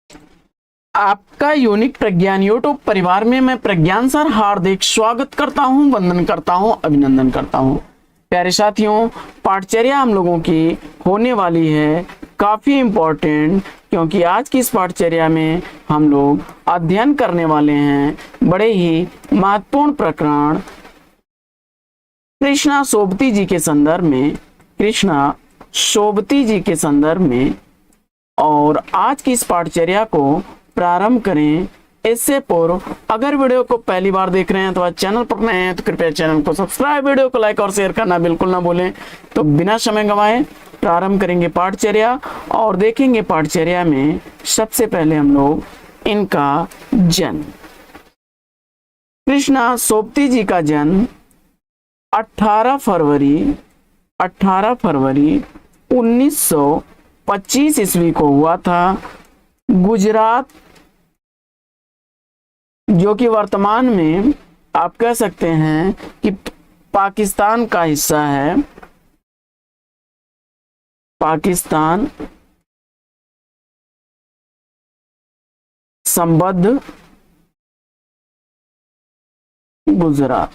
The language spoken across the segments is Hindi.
आपका यूनिक प्रज्ञान यूट्यूब परिवार में मैं प्रज्ञान सर हार्दिक स्वागत करता हूं, वंदन करता हूं, अभिनंदन करता हूं। प्यारे साथियों, पाठचर्या हम लोगों की होने वाली है काफी इम्पोर्टेंट, क्योंकि आज की इस पाठचर्या में हम लोग अध्ययन करने वाले हैं बड़े ही महत्वपूर्ण प्रकरण कृष्णा सोबती जी के संदर्भ में, कृष्णा सोबती जी के संदर्भ में। और आज की इस पाठचर्या को प्रारंभ करें इससे पूर्व अगर वीडियो को पहली बार देख रहे हैं तो आज चैनल पर नए हैं तो कृपया चैनल को सब्सक्राइब, वीडियो को लाइक और शेयर करना बिल्कुल ना भूलें। तो बिना समय गंवाए प्रारंभ करेंगे पाठचर्या और देखेंगे पाठचर्या में सबसे पहले हम लोग इनका जन्म। कृष्णा सोबती जी का जन्म 18 फरवरी 1925 ईस्वी को हुआ था। गुजरात, जो कि वर्तमान में आप कह सकते हैं कि पाकिस्तान का हिस्सा है, पाकिस्तान संबद्ध गुजरात।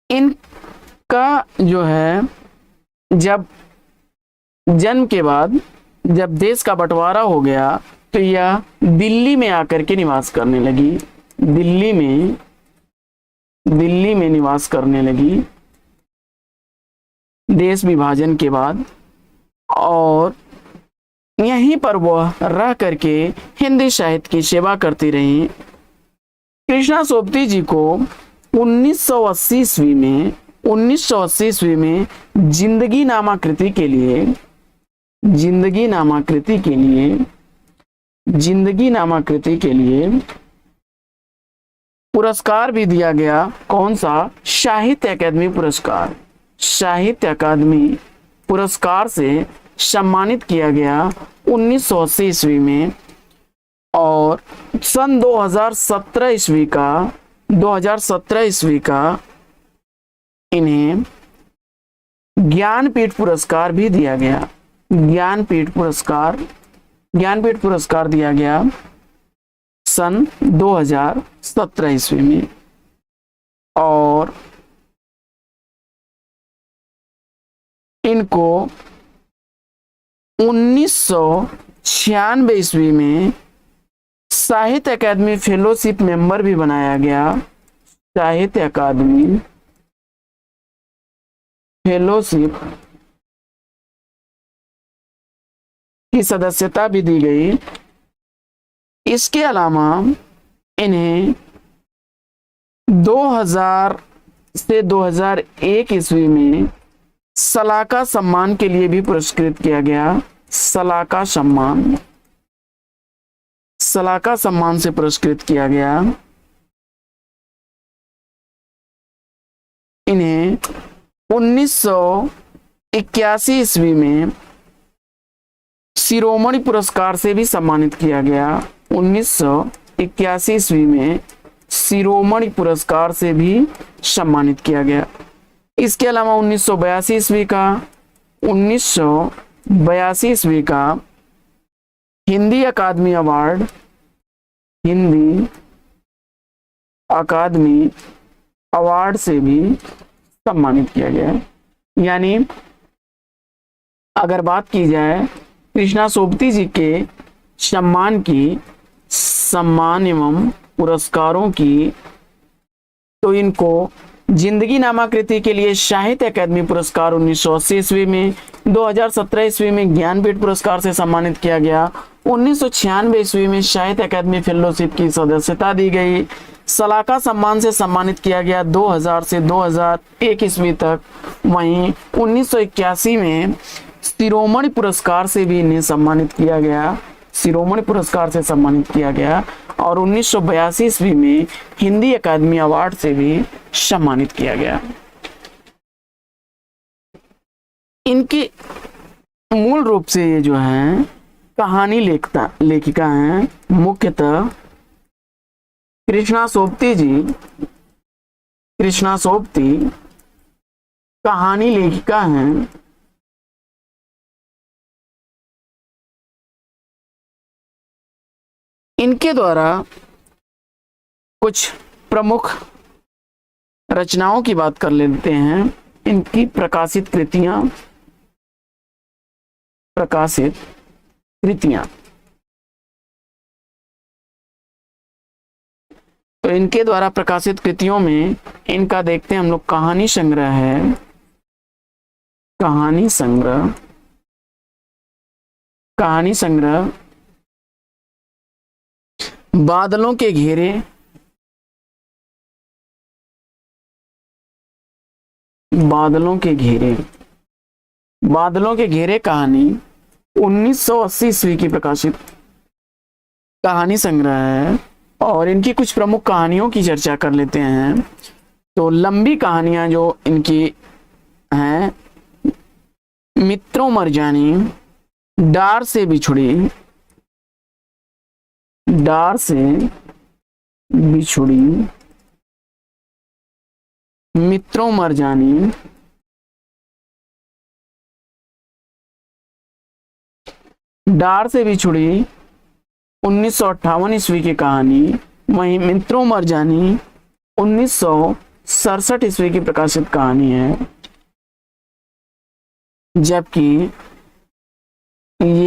इनका जो है जब जन्म के बाद जब देश का बंटवारा हो गया तो यह दिल्ली में आकर के निवास करने लगी, दिल्ली में निवास करने लगी देश विभाजन के बाद। और यहीं पर वह रह करके हिंदी साहित्य की सेवा करती रही। कृष्णा सोबती जी को 1980 ईस्वी में जिंदगी नामाकृति के लिए पुरस्कार भी दिया गया। कौन सा? साहित्य अकादमी पुरस्कार। साहित्य अकादमी पुरस्कार से सम्मानित किया गया 1980 ईस्वी में। और सन 2017 ईस्वी का इन्हें ज्ञानपीठ पुरस्कार भी दिया गया। ज्ञानपीठ पुरस्कार दिया गया सन 2017 ईस्वी में। और इनको 1996 ईस्वी में साहित्य अकादमी फेलोशिप मेंबर भी बनाया गया। साहित्य अकादमी फेलोशिप की सदस्यता भी दी गई। इसके अलावा इन्हें 2000 से 2001 ईस्वी में सलाका सम्मान के लिए भी पुरस्कृत किया गया। सलाका सम्मान से पुरस्कृत किया गया। इन्हें 1981 ईस्वी में शिरोमणि पुरस्कार से भी सम्मानित किया गया। 1981 ईस्वी में शिरोमणि पुरस्कार से भी सम्मानित किया गया। इसके अलावा 1982 ईस्वी का हिंदी अकादमी अवार्ड से भी सम्मानित किया गया। यानी अगर बात की जाए कृष्णा सोबती जी के सम्मान एवं पुरस्कारों की, तो इनको जिंदगी नामाकृति के लिए साहित्य अकादमी पुरस्कार 1980 ईस्वी में, 2017 ईस्वी में ज्ञानपीठ पुरस्कार से सम्मानित किया गया। 1996 ईस्वी में साहित्य अकादमी फेलोशिप की सदस्यता दी गई। सलाका सम्मान से सम्मानित किया गया 2000 से 2001 ईस्वी तक। वहीं 1981 में शिरोमणि पुरस्कार से भी इन्हें सम्मानित किया गया। शिरोमणि पुरस्कार से सम्मानित किया गया। और 1982 ईस्वी में हिंदी अकादमी अवार्ड से भी सम्मानित किया गया। इनके मूल रूप से ये जो है कहानी लेखिका हैं। मुख्यतः कृष्णा सोबती कहानी लेखिका हैं। इनके द्वारा कुछ प्रमुख रचनाओं की बात कर लेते हैं। इनकी प्रकाशित कृतियां तो इनके द्वारा प्रकाशित कृतियों में इनका देखते हैं हम लोग। कहानी संग्रह है, कहानी संग्रह, बादलों के घेरे, कहानी 1980 ईस्वी की प्रकाशित कहानी संग्रह है। और इनकी कुछ प्रमुख कहानियों की चर्चा कर लेते हैं। तो लंबी कहानियां जो इनकी हैं, मित्रों मरजानी, डार से बिछुड़ी, मित्रों मरजानी, डार से बिछुड़ी 1958 ईस्वी की कहानी। वहीं मित्रों मरजानी 1967 ईस्वी की प्रकाशित कहानी है। जबकि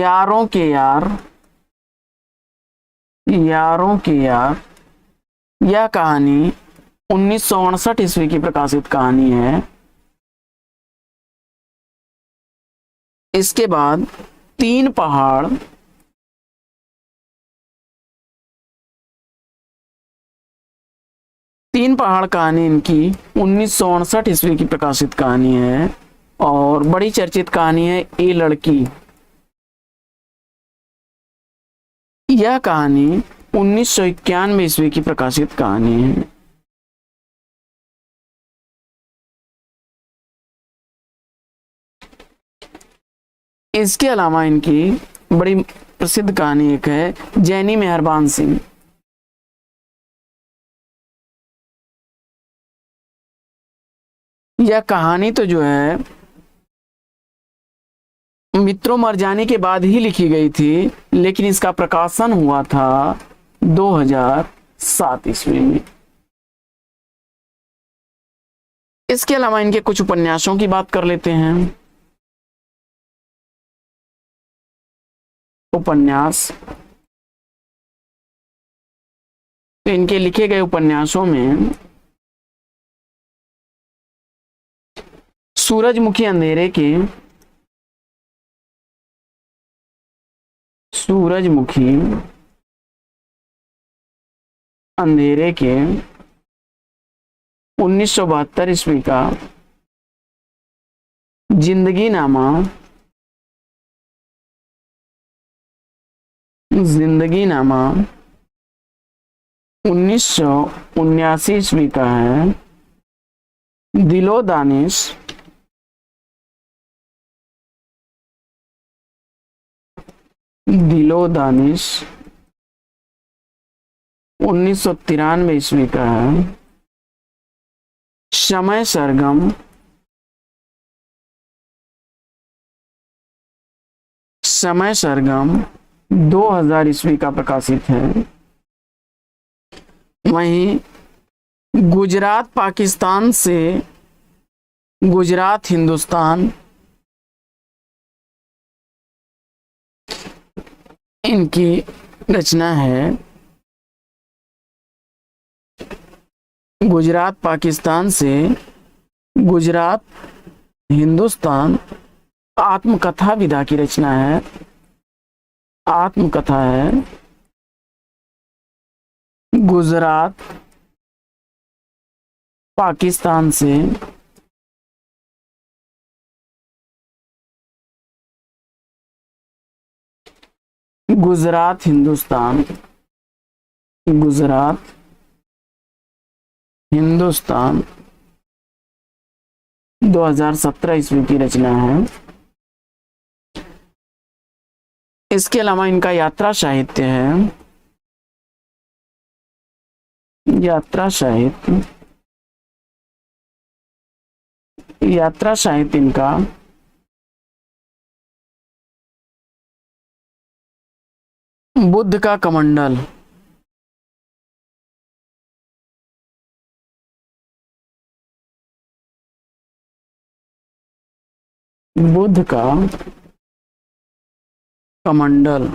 यारों के यार यह कहानी 1959 ईस्वी की प्रकाशित कहानी है। इसके बाद तीन पहाड़ कहानी इनकी 1959 ईस्वी की प्रकाशित कहानी है। और बड़ी चर्चित कहानी है ए लड़की। यह कहानी 1991 ईस्वी की प्रकाशित कहानी है। इसके अलावा इनकी बड़ी प्रसिद्ध कहानी एक है जैनी मेहरबान सिंह। यह कहानी तो जो है मित्रों मरजानी के बाद ही लिखी गई थी, लेकिन इसका प्रकाशन हुआ था 2007 ईस्वी में। इसके अलावा इनके कुछ उपन्यासों की बात कर लेते हैं। उपन्यास तो इनके लिखे गए उपन्यासों में सूरजमुखी अंधेरे के, सूरजमुखी अंधेरे के 1972 ईस्वी का जिंदगी नामा 1979 ईस्वी का है। दिलो दानिश 1993 ईस्वी का है। समय सरगम 2000 ईस्वी का प्रकाशित है। वहीं गुजरात पाकिस्तान से गुजरात हिंदुस्तान इनकी रचना है। गुजरात पाकिस्तान से गुजरात हिंदुस्तान आत्मकथा विधा की रचना है। आत्मकथा है। गुजरात पाकिस्तान से गुजरात हिंदुस्तान 2017 ईस्वी की रचना है। इसके अलावा इनका यात्रा साहित्य है। यात्रा साहित्य इनका बुद्ध का कमंडल बुध का कमंडल।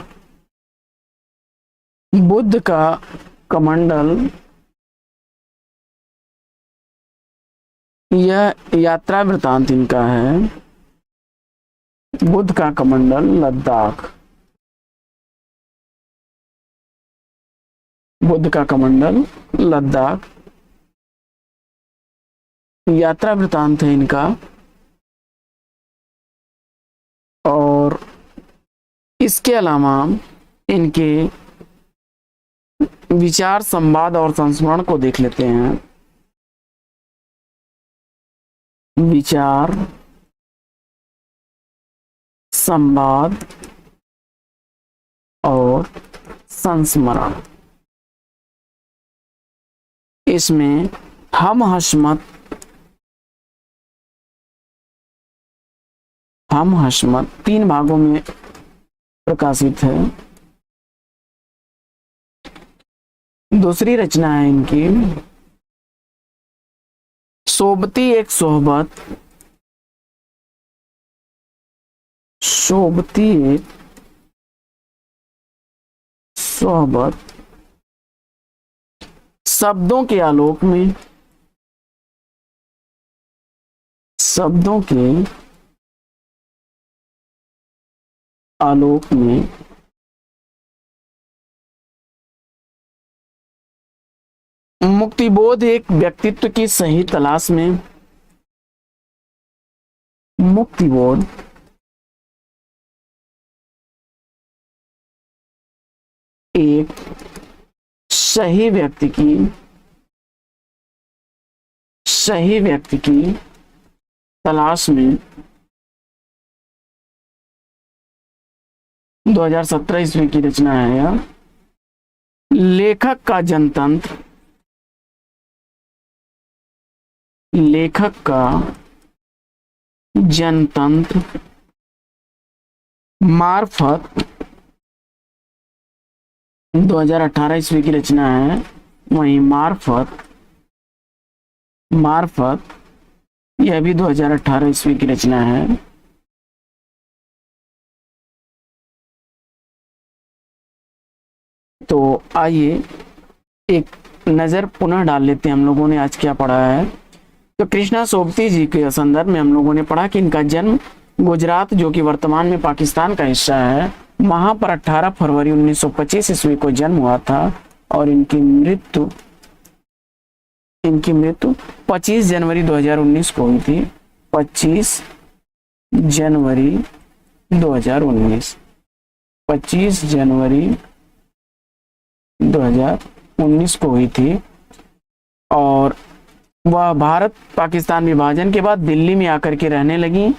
बुध का कमंडल यह यात्रा वृतांत इनका है। बुध का कमंडल लद्दाख। बुध का कमंडल लद्दाख यात्रा वृतांत है इनका। और इसके अलावा इनके विचार, संवाद और संस्मरण को देख लेते हैं। विचार, संवाद और संस्मरण। इसमें हम हशमत, हम हशमत 3 भागों में प्रकाशित है। दूसरी रचना है इनकी सोबती एक सोहबत। सोबती एक सोहबत शब्दों के आलोक में, शब्दों के आलोक में मुक्तिबोध एक व्यक्तित्व की सही तलाश में। मुक्तिबोध एक सही व्यक्ति की तलाश में 2017 ईस्वी की रचना है यह। लेखक का जनतंत्र, लेखक का जनतंत्र मार्फत 2018 ईस्वी की रचना है। वहीं मार्फत यह भी 2018 ईस्वी की रचना है। तो आइए एक नजर पुनः डाल लेते हैं हम लोगों ने आज क्या पढ़ा है। तो कृष्णा सोबती जी के संदर्भ में हम लोगों ने पढ़ा कि इनका जन्म गुजरात, जो कि वर्तमान में पाकिस्तान का हिस्सा है, वहां पर 18 फरवरी 1925 ईस्वी को जन्म हुआ था। और इनकी मृत्यु 25 जनवरी 2019 को हुई थी। 25 जनवरी 2019, 25 जनवरी 2019 को हुई थी। और वह भारत पाकिस्तान विभाजन के बाद दिल्ली में आकर के रहने लगी।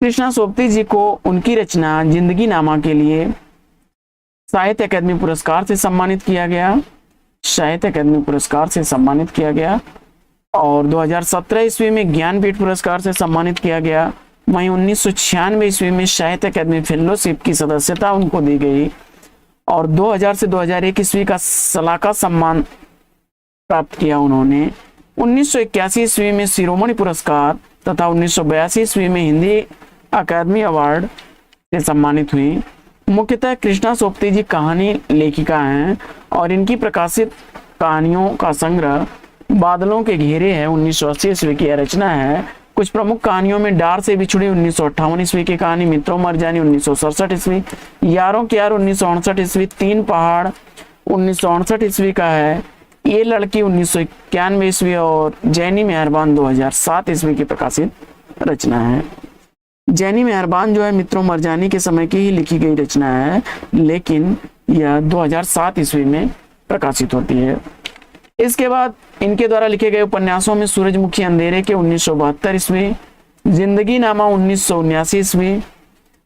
कृष्णा सोबती जी को उनकी रचना जिंदगी नामा के लिए साहित्य अकादमी पुरस्कार से सम्मानित किया गया। साहित्य अकादमी पुरस्कार से सम्मानित किया गया। और 2017 ईस्वी में ज्ञानपीठ पुरस्कार से सम्मानित किया गया। वहीं 1996 ईस्वी में साहित्य अकादमी फेलोशिप की सदस्यता उनको दी गई। और 2000 से 2001 ईस्वी का सलाका सम्मान प्राप्त किया उन्होंने। 1981 ईस्वी में शिरोमणि पुरस्कार तथा 1982 ईस्वी में हिंदी अकादमी अवार्ड से सम्मानित हुई। मुख्यतः कृष्णा सोबती जी कहानी लेखिका हैं और इनकी प्रकाशित कहानियों का संग्रह बादलों के घेरे है 1980 ईस्वी की रचना है। कुछ प्रमुख कहानियों में डार से बिछुड़ी 1958 ईस्वी की कहानी, मित्रों मर जानी 1967 ईस्वी, यारों के यार 1968 ईस्वी, 3 पहाड़ 1968 ईस्वी का है, ये लड़की 1991 ईस्वी और जैनी मेहरबान 2007 ईस्वी की प्रकाशित रचना है। जैनी मेहरबान जो है मित्रों मरजानी के समय की ही लिखी गई रचना है, लेकिन यह 2007 ईस्वी में प्रकाशित होती है। इसके बाद इनके द्वारा लिखे गए उपन्यासों में सूरजमुखी अंधेरे के 1972 ईस्वी, जिंदगी नामा 1979 ईस्वी,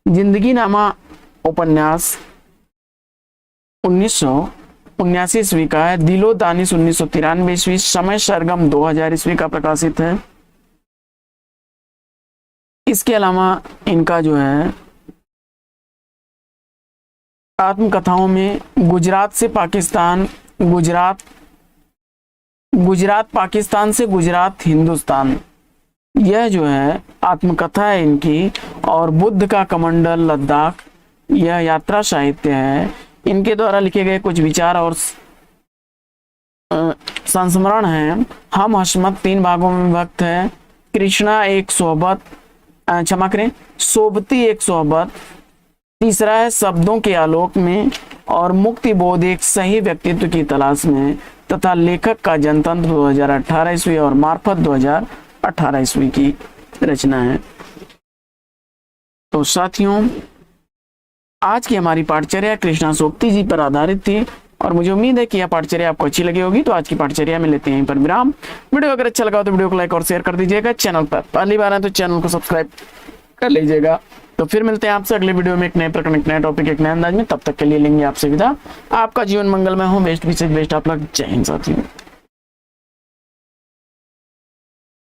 जिंदगी नामा उपन्यास 1979 ईस्वी का है, दिलो दानिश 1993 ईस्वी, समय सरगम 2000 ईस्वी का प्रकाशित है। इसके अलावा इनका जो है आत्मकथाओं में गुजरात से पाकिस्तान, गुजरात पाकिस्तान से गुजरात हिंदुस्तान, यह जो है आत्मकथा है इनकी, और बुद्ध का कमंडल लद्दाख, यह यात्रा साहित्य है। इनके द्वारा लिखे गए कुछ विचार और संस्मरण हैं। हम हशमत 3 भागों में विभक्त है। कृष्णा एक सोहबत, क्षमा करें, सोबती एक सोहबत, तीसरा है शब्दों के आलोक में, और मुक्ति बोध एक सही व्यक्तित्व की तलाश में, तथा लेखक का जनतंत्र 2018 ईस्वी और मार्फत 2018 ईस्वी की रचना है। तो साथियों, आज की हमारी पाठचर्या कृष्णा सोबती जी पर आधारित थी, और मुझे उम्मीद है कि यह पाठचर्या आपको अच्छी लगी होगी। तो आज की पाठचर्या में लेते हैं यहीं पर विराम। वीडियो अगर अच्छा लगा हो तो वीडियो को लाइक और शेयर कर दीजिएगा। चैनल पर पहली बार है तो चैनल को सब्सक्राइब कर लीजिएगा। तो फिर मिलते हैं आपसे अगले वीडियो में एक नए प्रकरण, एक नए टॉपिक, एक नए अंदाज में। तब तक के लिए लेंगे आपसे विदा। आपका जीवन मंगलमय हो। बेस्ट विशेष बेस्ट आप लोग। जय हिंद साथियों।